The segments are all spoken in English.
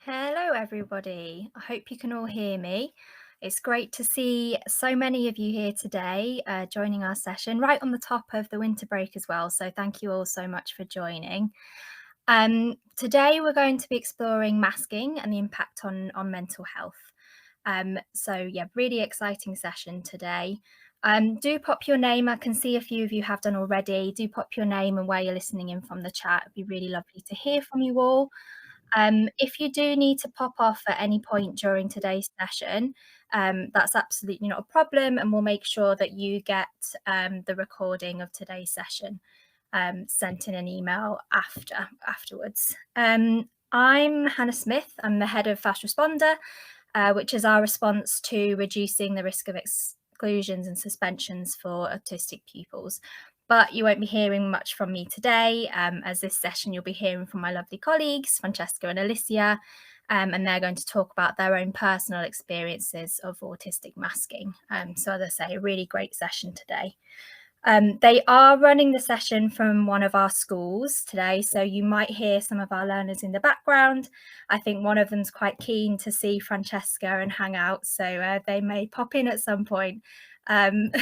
Hello, everybody. I hope you can all hear me. It's great to see so many of you here today joining our session right on the top of the winter break as well. So, thank you all so much for joining. Today, we're going to be exploring masking and the impact on mental health. Really exciting session today. Do pop your name. I can see a few of you have done already. Do pop your name and where you're listening in from the chat. It'd be really lovely to hear from you all. If you do need to pop off at any point during today's session, that's absolutely not a problem, and we'll make sure that you get the recording of today's session sent in an email afterwards. I'm Hannah Smith. I'm the head of Fast Responder, which is our response to reducing the risk of exclusions and suspensions for autistic pupils. But you won't be hearing much from me today, as this session you'll be hearing from my lovely colleagues, Francesca and Alicia, and they're going to talk about their own personal experiences of autistic masking. So as I say, a really great session today. They are running the session from one of our schools today, so you might hear some of our learners in the background. I think one of them's quite keen to see Francesca and hang out, so they may pop in at some point.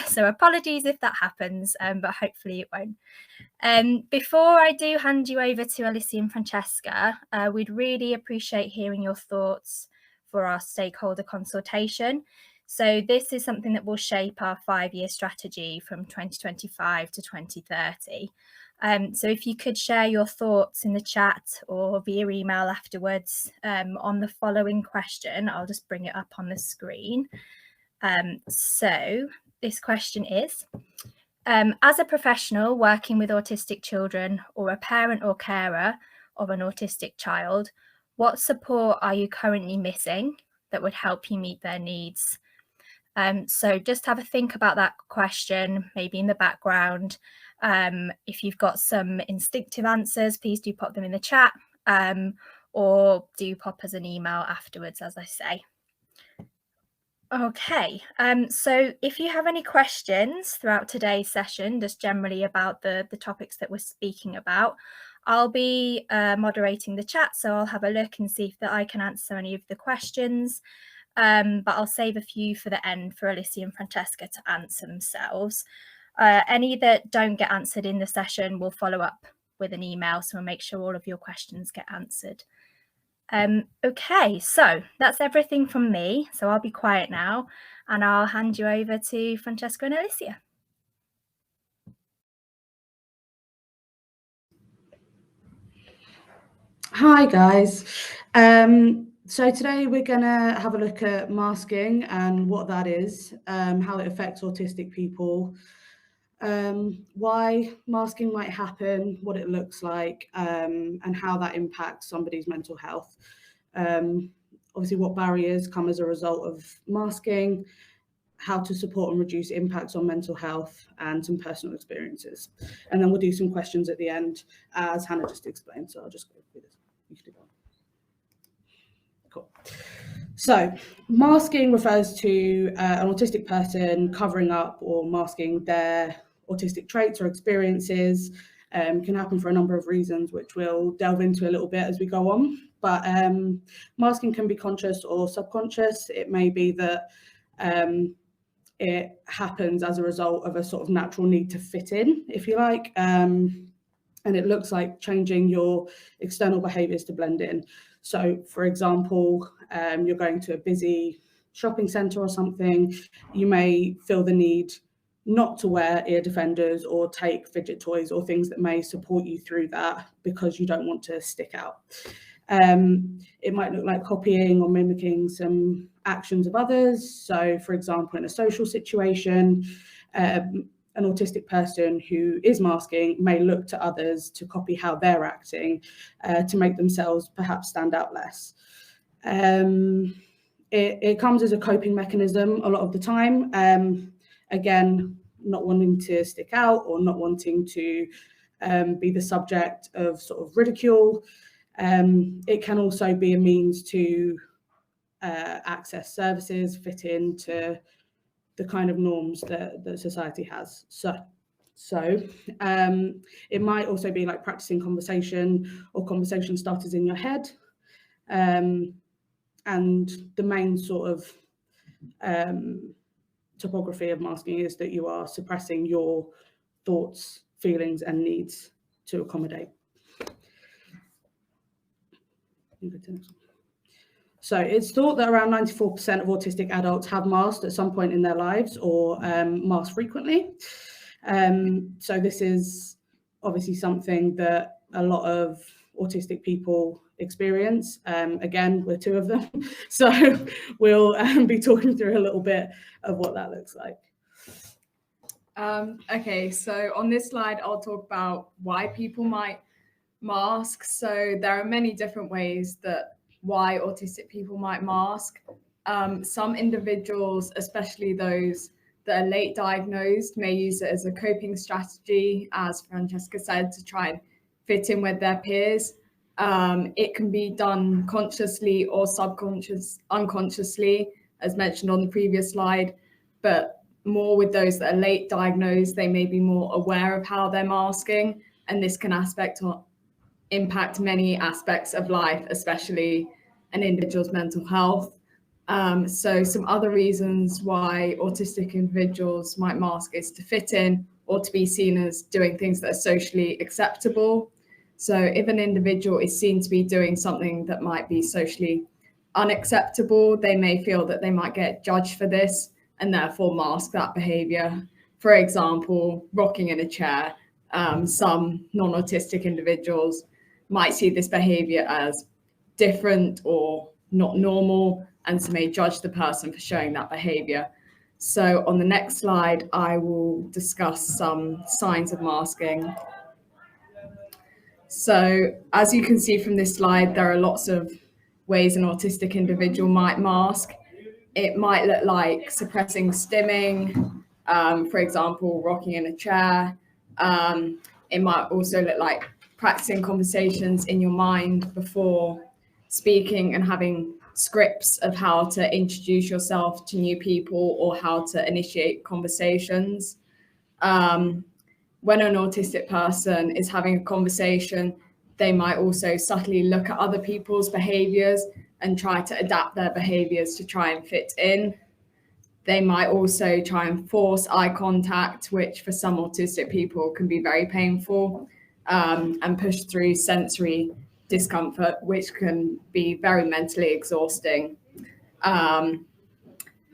So apologies if that happens, but hopefully it won't. Before I do hand you over to Alicia and Francesca, we'd really appreciate hearing your thoughts for our stakeholder consultation. So this is something that will shape our 5-year strategy from 2025 to 2030. So if you could share your thoughts in the chat or via email afterwards on the following question, I'll just bring it up on the screen. So this question is, as a professional working with autistic children or a parent or carer of an autistic child, what support are you currently missing that would help you meet their needs? So just have a think about that question, maybe in the background. If you've got some instinctive answers, please do pop them in the chat or do pop us an email afterwards, as I say. Okay, so if you have any questions throughout today's session, just generally about the topics that we're speaking about, I'll be moderating the chat, so I'll have a look and see if I can answer any of the questions. But I'll save a few for the end for Alicia and Francesca to answer themselves. Any that don't get answered in the session, we'll follow up with an email, so we'll make sure all of your questions get answered. Okay, so that's everything from me. So I'll be quiet now and I'll hand you over to Francesca and Alicia. Hi guys. So today we're going to have a look at masking and what that is, how it affects autistic people, why masking might happen, what it looks like, and how that impacts somebody's mental health. Obviously what barriers come as a result of masking, how to support and reduce impacts on mental health, and some personal experiences. And then we'll do some questions at the end, as Hannah just explained. So I'll just go through this. You can do that. Cool. So masking refers to an autistic person covering up or masking their autistic traits or experiences. Can happen for a number of reasons, which we'll delve into a little bit as we go on. But masking can be conscious or subconscious. It may be that it happens as a result of a sort of natural need to fit in, if you like. And it looks like changing your external behaviours to blend in. So, for example, you're going to a busy shopping centre or something, you may feel the need not to wear ear defenders or take fidget toys or things that may support you through that because you don't want to stick out. It might look like copying or mimicking some actions of others. So, for example, in a social situation, an autistic person who is masking may look to others to copy how they're acting to make themselves perhaps stand out less. It comes as a coping mechanism a lot of the time. Again, not wanting to stick out or not wanting to be the subject of sort of ridicule. It can also be a means to access services, fit into the kind of norms that society has. So it might also be like practicing conversation or conversation starters in your head. And the main sort of topography of masking is that you are suppressing your thoughts, feelings, and needs to accommodate. So it's thought that around 94% of autistic adults have masked at some point in their lives or mask frequently. So this is obviously something that a lot of autistic people experience. Again, we're two of them. So we'll be talking through a little bit of what that looks like. Okay, so on this slide, I'll talk about why people might mask. So there are many different ways that why autistic people might mask. Some individuals, especially those that are late diagnosed, may use it as a coping strategy, as Francesca said, to try and fit in with their peers. It can be done consciously or unconsciously, as mentioned on the previous slide, but more with those that are late diagnosed, they may be more aware of how they're masking, and this can impact many aspects of life, especially an individual's mental health. So some other reasons why autistic individuals might mask is to fit in or to be seen as doing things that are socially acceptable. So if an individual is seen to be doing something that might be socially unacceptable, they may feel that they might get judged for this and therefore mask that behavior. For example, rocking in a chair. Some non-autistic individuals might see this behavior as different or not normal, and so may judge the person for showing that behavior. So on the next slide, I will discuss some signs of masking. So as you can see from this slide, there are lots of ways an autistic individual might mask. It might look like suppressing stimming, for example, rocking in a chair. It might also look like practicing conversations in your mind before speaking and having scripts of how to introduce yourself to new people or how to initiate conversations. When an autistic person is having a conversation, they might also subtly look at other people's behaviors and try to adapt their behaviors to try and fit in. They might also try and force eye contact, which for some autistic people can be very painful, and push through sensory discomfort, which can be very mentally exhausting.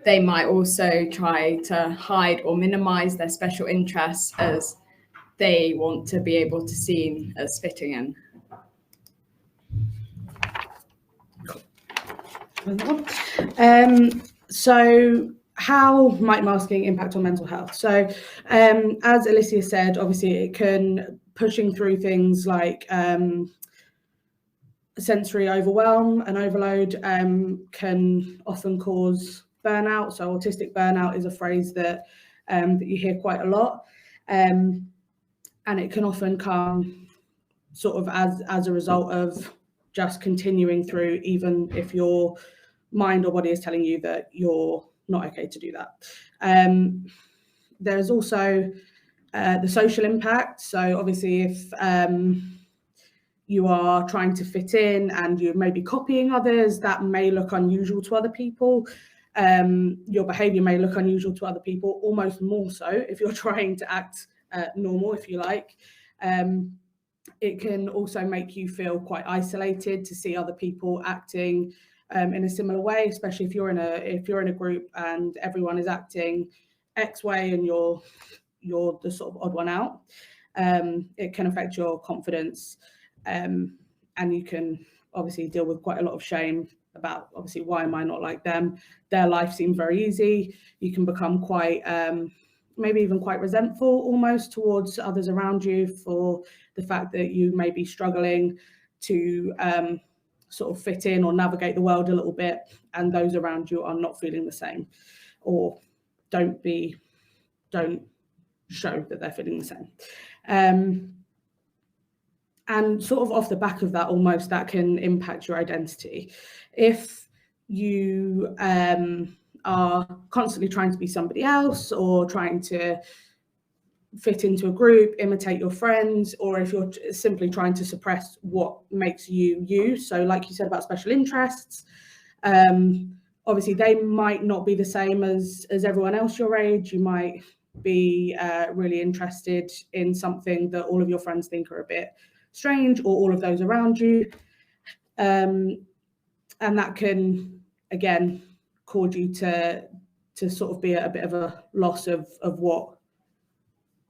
They might also try to hide or minimize their special interests as they want to be able to seen as fitting in. So how might masking impact on mental health? So as Alicia said, obviously it can, pushing through things like sensory overwhelm and overload can often cause burnout. So autistic burnout is a phrase that you hear quite a lot, and it can often come sort of as a result of just continuing through, even if your mind or body is telling you that you're not okay to do that. There's also the social impact. So obviously if you are trying to fit in and you're maybe copying others, that may look unusual to other people. Your behavior may look unusual to other people, almost more so if you're trying to act normal, if you like. It can also make you feel quite isolated to see other people acting in a similar way, especially if you're in a group and everyone is acting X way and you're the sort of odd one out. It can affect your confidence, and you can obviously deal with quite a lot of shame about, obviously, why am I not like them? Their life seems very easy. You can become quite maybe even quite resentful almost towards others around you for the fact that you may be struggling to sort of fit in or navigate the world a little bit, and those around you are not feeling the same or don't show that they're feeling the same. And sort of off the back of that, almost, that can impact your identity. If you are constantly trying to be somebody else or trying to fit into a group, imitate your friends, or if you're simply trying to suppress what makes you you. So like you said about special interests, obviously they might not be the same as everyone else your age. You might be really interested in something that all of your friends think are a bit strange, or all of those around you, and that can again cause you to sort of be at a bit of a loss of what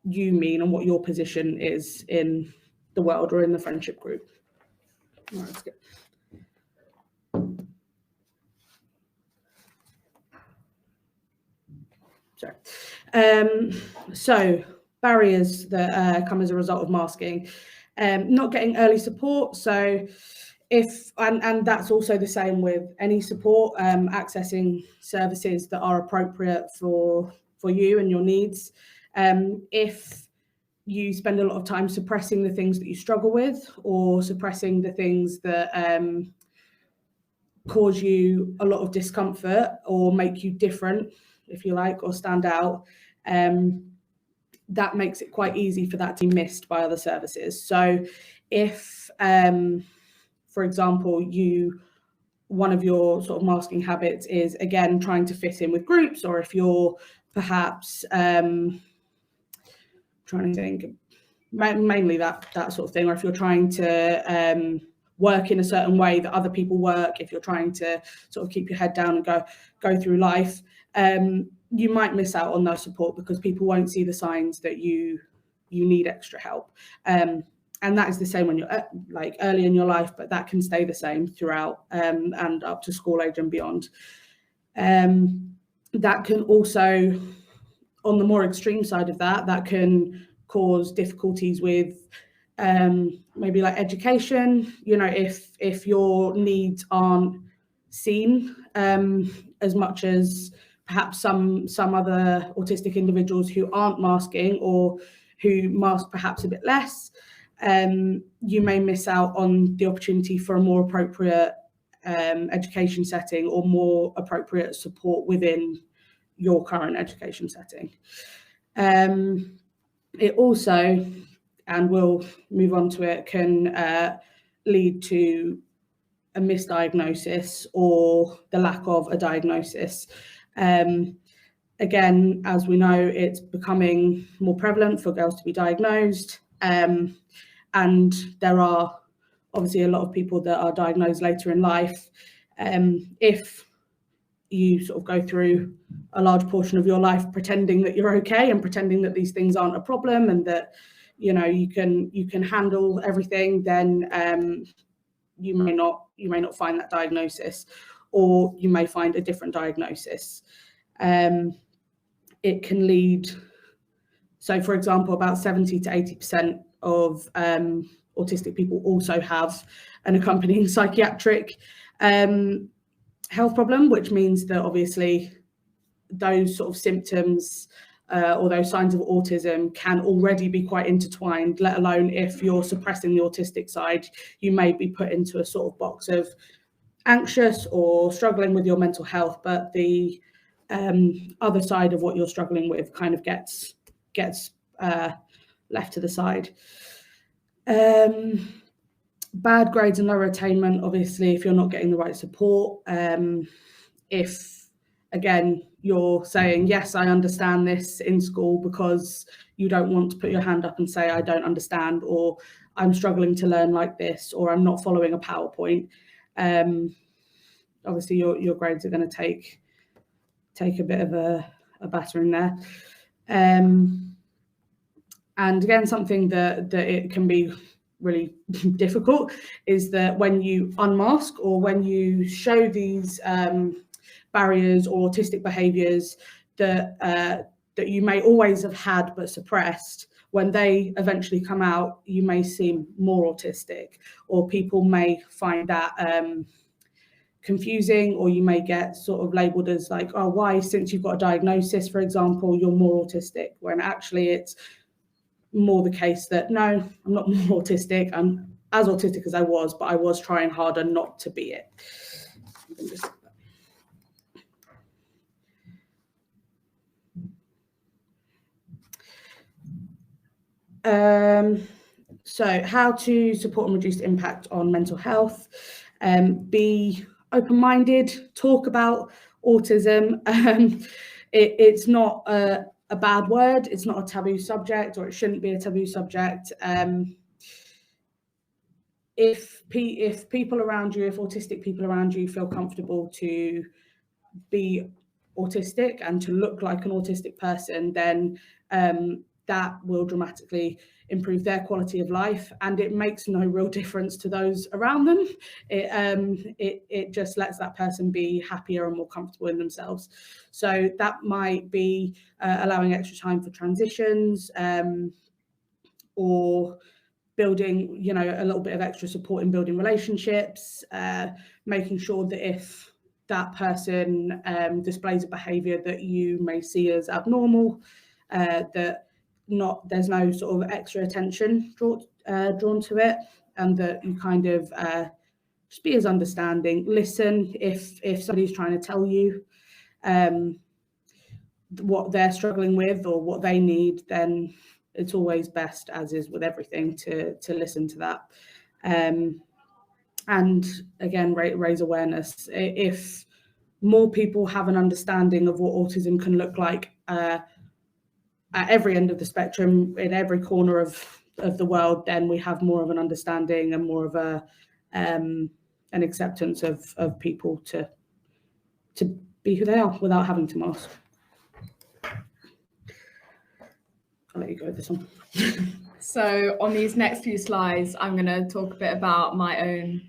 you mean and what your position is in the world or in the friendship group. All right, let's go. So barriers that come as a result of masking, not getting early support. So if, and that's also the same with any support, accessing services that are appropriate for you and your needs. If you spend a lot of time suppressing the things that you struggle with, or suppressing the things that cause you a lot of discomfort or make you different, if you like, or stand out, that makes it quite easy for that to be missed by other services. So if, for example, one of your sort of masking habits is, again, trying to fit in with groups, or if you're perhaps trying to think, mainly that sort of thing, or if you're trying to work in a certain way that other people work, if you're trying to sort of keep your head down and go through life, you might miss out on that support because people won't see the signs that you need extra help. And that is the same when you're like early in your life, but that can stay the same throughout and up to school age and beyond. That can also, on the more extreme side of that can cause difficulties with maybe like education. You know, if your needs aren't seen as much as perhaps some other autistic individuals who aren't masking, or who mask perhaps a bit less, you may miss out on the opportunity for a more appropriate education setting, or more appropriate support within your current education setting. It also, and we'll move on to it, can lead to a misdiagnosis or the lack of a diagnosis. Again, as we know, it's becoming more prevalent for girls to be diagnosed, and there are obviously a lot of people that are diagnosed later in life. If you sort of go through a large portion of your life pretending that you're okay, and pretending that these things aren't a problem, and that, you know, you can handle everything, then you may not find that diagnosis, or you may find a different diagnosis. It can lead, so for example, about 70 to 80% of autistic people also have an accompanying psychiatric health problem, which means that obviously those sort of symptoms or those signs of autism can already be quite intertwined, let alone if you're suppressing the autistic side, you may be put into a sort of box of anxious or struggling with your mental health, but the other side of what you're struggling with kind of gets left to the side. Bad grades and lower attainment, obviously, if you're not getting the right support. If, again, you're saying, yes, I understand this in school, because you don't want to put your hand up and say, I don't understand, or I'm struggling to learn like this, or I'm not following a PowerPoint, obviously your grades are going to take a bit of a battering there. And again, something that it can be really difficult is that when you unmask, or when you show these barriers or autistic behaviours that you may always have had but suppressed, when they eventually come out, you may seem more autistic, or people may find that confusing, or you may get sort of labelled as like, oh, why, since you've got a diagnosis, for example, you're more autistic, when actually it's more the case that, no, I'm not more autistic, I'm as autistic as I was, but I was trying harder not to be it. So how to support and reduce the impact on mental health. Be open-minded, talk about autism. It's not a bad word, it's not a taboo subject, or it shouldn't be a taboo subject. If people around you, if autistic people around you feel comfortable to be autistic and to look like an autistic person, then that will dramatically improve their quality of life, and it makes no real difference to those around them. It just lets that person be happier and more comfortable in themselves. So that might be allowing extra time for transitions, or building, you know, a little bit of extra support in building relationships, making sure that if that person displays a behaviour that you may see as abnormal, that there's no sort of extra attention drawn to it, and that you kind of just be as understanding. Listen if somebody's trying to tell you what they're struggling with or what they need, then it's always best, as is with everything, to listen to that. And again, raise awareness. If more people have an understanding of what autism can look like at every end of the spectrum, in every corner of the world, then we have more of an understanding and more of an acceptance of people to be who they are without having to mask. I'll let you go with this one. So on these next few slides, I'm going to talk a bit about my own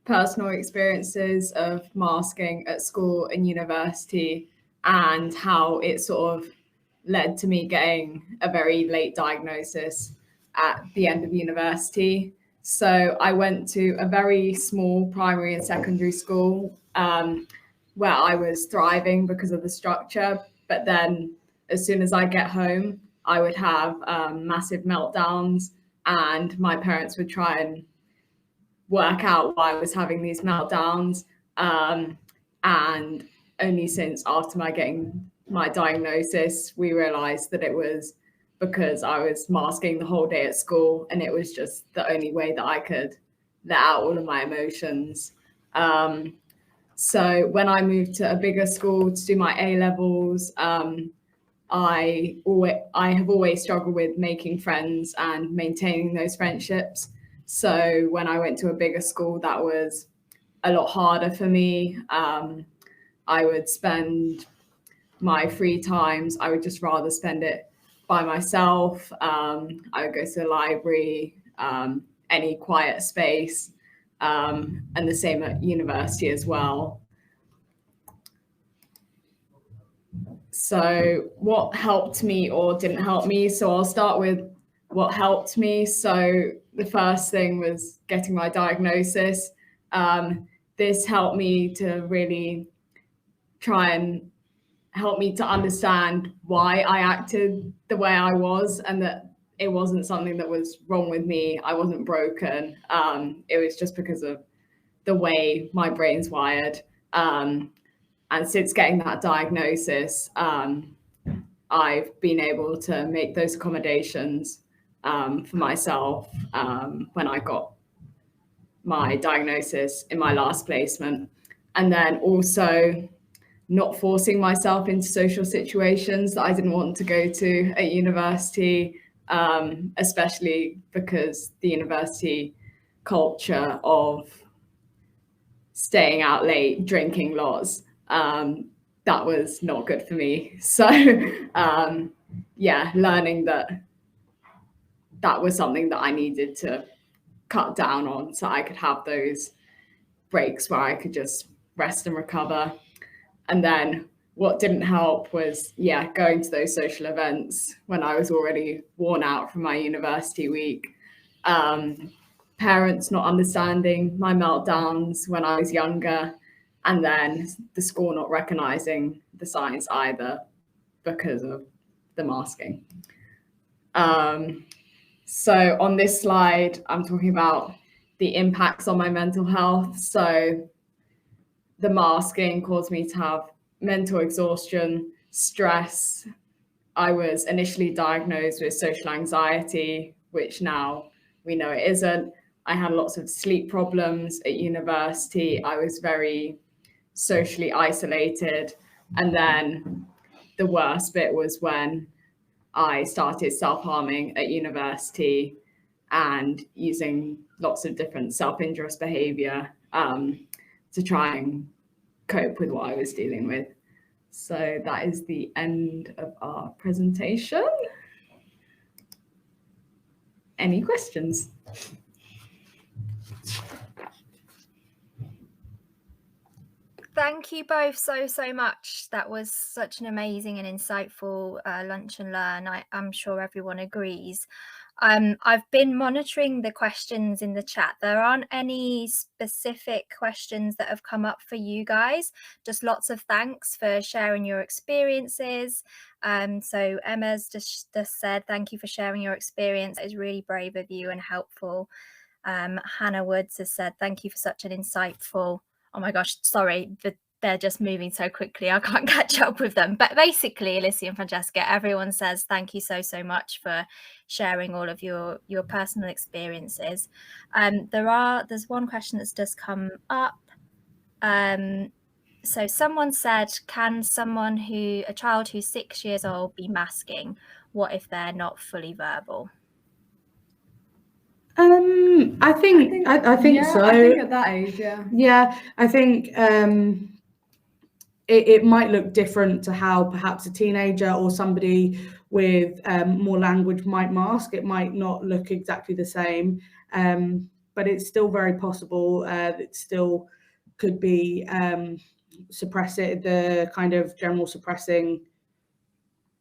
personal experiences of masking at school and university, and how it sort of led to me getting a very late diagnosis at the end of university. So I went to a very small primary and secondary school where I was thriving because of the structure. But then as soon as I get home, I would have massive meltdowns, and my parents would try and work out why I was having these meltdowns. And only since after getting my diagnosis, we realized that it was because I was masking the whole day at school, and it was just the only way that I could let out all of my emotions. So when I moved to a bigger school to do my A-levels, I have always struggled with making friends and maintaining those friendships. So when I went to a bigger school, that was a lot harder for me. I would spend my free times, I would just rather spend it by myself. I would go to the library, any quiet space, and the same at university as well. So what helped me or didn't help me? So I'll start with what helped me. So the first thing was getting my diagnosis. This helped me to really try and help me to understand why I acted the way I was, and that it wasn't something that was wrong with me. I wasn't broken. It was just because of the way my brain's wired. And since getting that diagnosis, I've been able to make those accommodations for myself when I got my diagnosis in my last placement. And then also not forcing myself into social situations that I didn't want to go to at university, especially because the university culture of staying out late, drinking lots, that was not good for me. So learning that was something that I needed to cut down on, so I could have those breaks where I could just rest and recover. And then what didn't help was, going to those social events when I was already worn out from my university week. Parents not understanding my meltdowns when I was younger, and then the school not recognizing the signs either because of the masking. So on this slide, I'm talking about the impacts on my mental health. So the masking caused me to have mental exhaustion, stress. I was initially diagnosed with social anxiety, which now we know it isn't. I had lots of sleep problems at university. I was very socially isolated. And then the worst bit was when I started self-harming at university and using lots of different self-injurious behavior to try and cope with what I was dealing with. So that is the end of our presentation. Any questions? Thank you both so much. That was such an amazing and insightful lunch and learn. I'm sure everyone agrees. I've been monitoring the questions in the chat. There aren't any specific questions that have come up for you guys. Just lots of thanks for sharing your experiences. So Emma's just said, thank you for sharing your experience. It is really brave of you and helpful. Hannah Woods has said, thank you for such an insightful, oh my gosh, sorry, they're just moving so quickly, I can't catch up with them. But basically, Alicia and Francesca, everyone says thank you so much for sharing all of your personal experiences. There's one question that's just come up. So someone said, can a child who's 6 years old be masking? What if they're not fully verbal? I think yeah, so. I think at that age, yeah, I think it might look different to how perhaps a teenager or somebody with more language might mask. It might not look exactly the same, but it's still very possible. It still could be suppressing the kind of general suppressing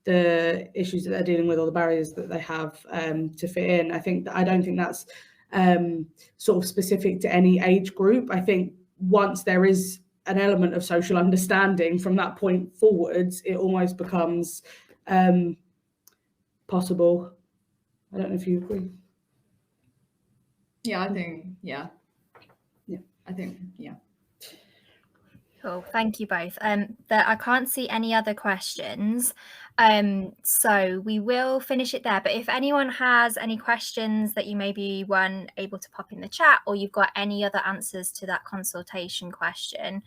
the issues that they're dealing with or the barriers that they have to fit in. I don't think that's sort of specific to any age group. I think once there is an element of social understanding from that point forwards, it almost becomes possible. I don't know if you agree. Yeah, I think, yeah. I think, yeah. Cool, thank you both. I can't see any other questions, so we will finish it there. But if anyone has any questions that you maybe weren't able to pop in the chat, or you've got any other answers to that consultation question,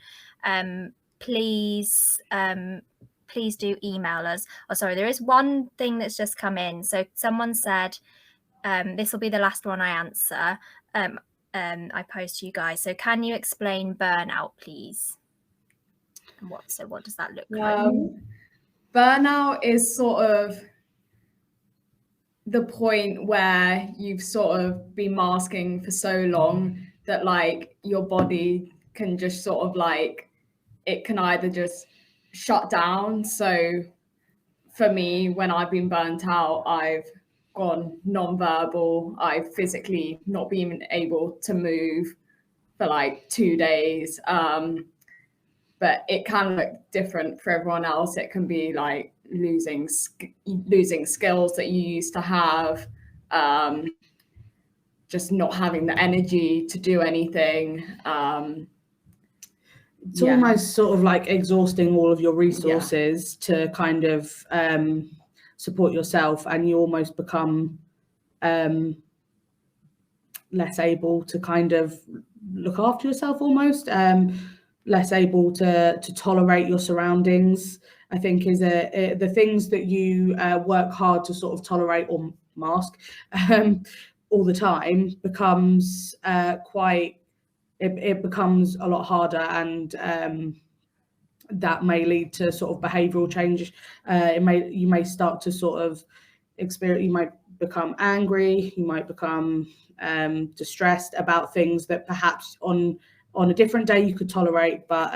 please do email us. Oh, sorry, there is one thing that's just come in. So someone said, this will be the last one I answer. I post to you guys. So can you explain burnout, please? And what does that look like? Burnout is sort of the point where you've sort of been masking for so long that like your body can just sort of like, it can either just shut down. So for me, when I've been burnt out, I've gone non-verbal. I've physically not been able to move for like 2 days. But it can look different for everyone else. It can be like losing skills that you used to have, just not having the energy to do anything. It's almost sort of like exhausting all of your resources to kind of support yourself, and you almost become less able to kind of look after yourself, almost less able to tolerate your surroundings. I think is the things that you work hard to sort of tolerate or mask all the time becomes it becomes a lot harder, and that may lead to sort of behavioural change. You may start to sort of experience, you might become angry, you might become distressed about things that perhaps on a different day you could tolerate, but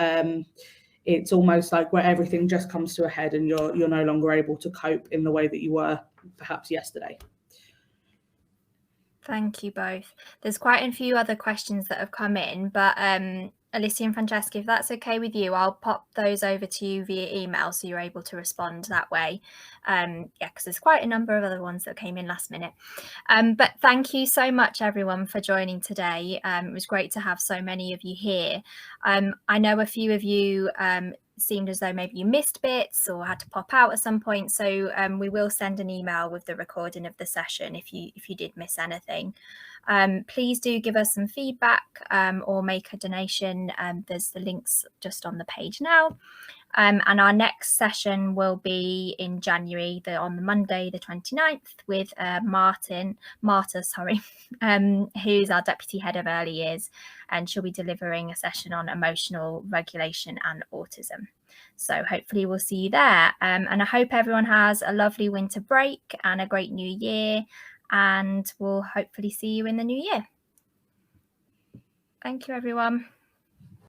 it's almost like where everything just comes to a head and you're no longer able to cope in the way that you were perhaps yesterday. Thank you both. There's quite a few other questions that have come in, but Alicia and Francesca, if that's okay with you, I'll pop those over to you via email so you're able to respond that way. Yeah, because there's quite a number of other ones that came in last minute. But thank you so much, everyone, for joining today. It was great to have so many of you here. I know a few of you seemed as though maybe you missed bits or had to pop out at some point. So we will send an email with the recording of the session if you did miss anything. Please do give us some feedback or make a donation. There's the links just on the page now. And our next session will be in January, on the Monday, the 29th, with Marta, who's our Deputy Head of Early Years, and she'll be delivering a session on emotional regulation and autism. So hopefully we'll see you there. And I hope everyone has a lovely winter break and a great new year, and we'll hopefully see you in the new year. Thank you, everyone.